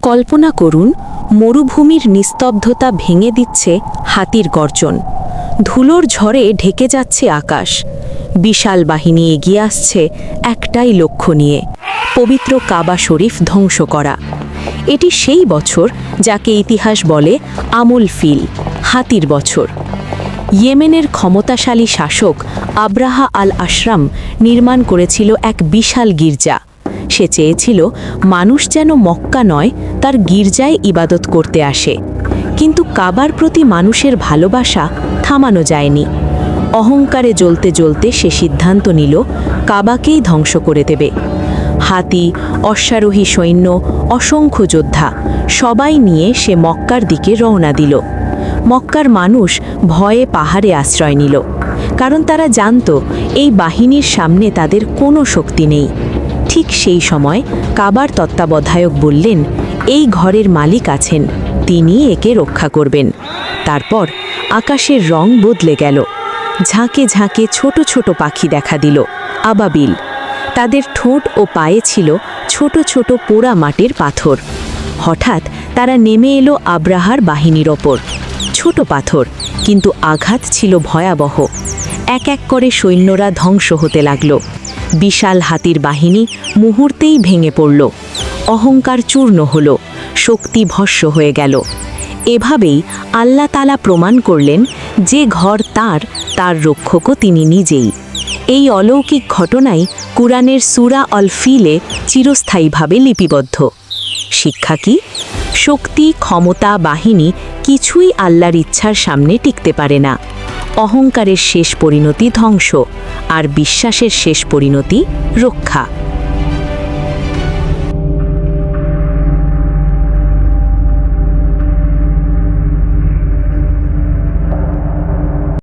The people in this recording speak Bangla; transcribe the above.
কল্পনা করুন, মরুভূমির নিস্তব্ধতা ভেঙে দিচ্ছে হাতির গর্জন। ধুলোর ঝড়ে ঢেকে যাচ্ছে আকাশ। বিশাল বাহিনী এগিয়ে আসছে একটাই লক্ষ্য নিয়ে, পবিত্র কাবা শরীফ ধ্বংস করা। এটি সেই বছর যাকে ইতিহাস বলে আমুল ফিল, হাতির বছর। ইয়েমেনের ক্ষমতাশালী শাসক আব্রাহা আল আশরাম নির্মাণ করেছিল এক বিশাল গির্জা। সে চেয়েছিল মানুষ যেন মক্কা নয়, তার গির্জায় ইবাদত করতে আসে। কিন্তু কাবার প্রতি মানুষের ভালোবাসা থামানো যায়নি। অহংকারে জ্বলতে জ্বলতে সে সিদ্ধান্ত নিল কাবাকেই ধ্বংস করে দেবে। হাতি, অশ্বারোহী সৈন্য, অসংখ্য যোদ্ধা সবাই নিয়ে সে মক্কার দিকে রওনা দিল। মক্কার মানুষ ভয়ে পাহাড়ে আশ্রয় নিল, কারণ তারা জানত এই বাহিনীর সামনে তাদের কোনো শক্তি নেই। ঠিক সেই সময় কাবার তত্ত্বাবধায়ক বললেন, এই ঘরের মালিক আছেন, তিনি একে রক্ষা করবেন। তারপর আকাশের রং বদলে গেল। ঝাঁকে ঝাঁকে ছোট ছোট পাখি দেখা দিল, আবাবিল। তাদের ঠোঁট ও পায়ে ছিল ছোট ছোট পোড়া মাটির পাথর। হঠাৎ তারা নেমে এলো আব্রাহার বাহিনীর ওপর। ছোট পাথর, কিন্তু আঘাত ছিল ভয়াবহ। এক এক করে সৈন্যরা ধ্বংস হতে লাগল। বিশাল হাতির বাহিনী মুহূর্তেই ভেঙে পড়ল। অহংকার চূর্ণ হল, শক্তি ভস্ম হয়ে গেল। এভাবেই আল্লাহ তাআলা প্রমাণ করলেন যে ঘর তার রক্ষকও তিনি নিজেই। এই অলৌকিক ঘটনাই কুরআনের সূরা আল ফিলে চিরস্থায়ীভাবে লিপিবদ্ধ। শিক্ষা কি? শক্তি, ক্ষমতা, বাহিনী কিছুই আল্লাহর ইচ্ছার সামনে টিকতে পারে না। অহংকারের শেষ পরিণতি ধ্বংস, আর বিশ্বাসের শেষ পরিণতি রক্ষা।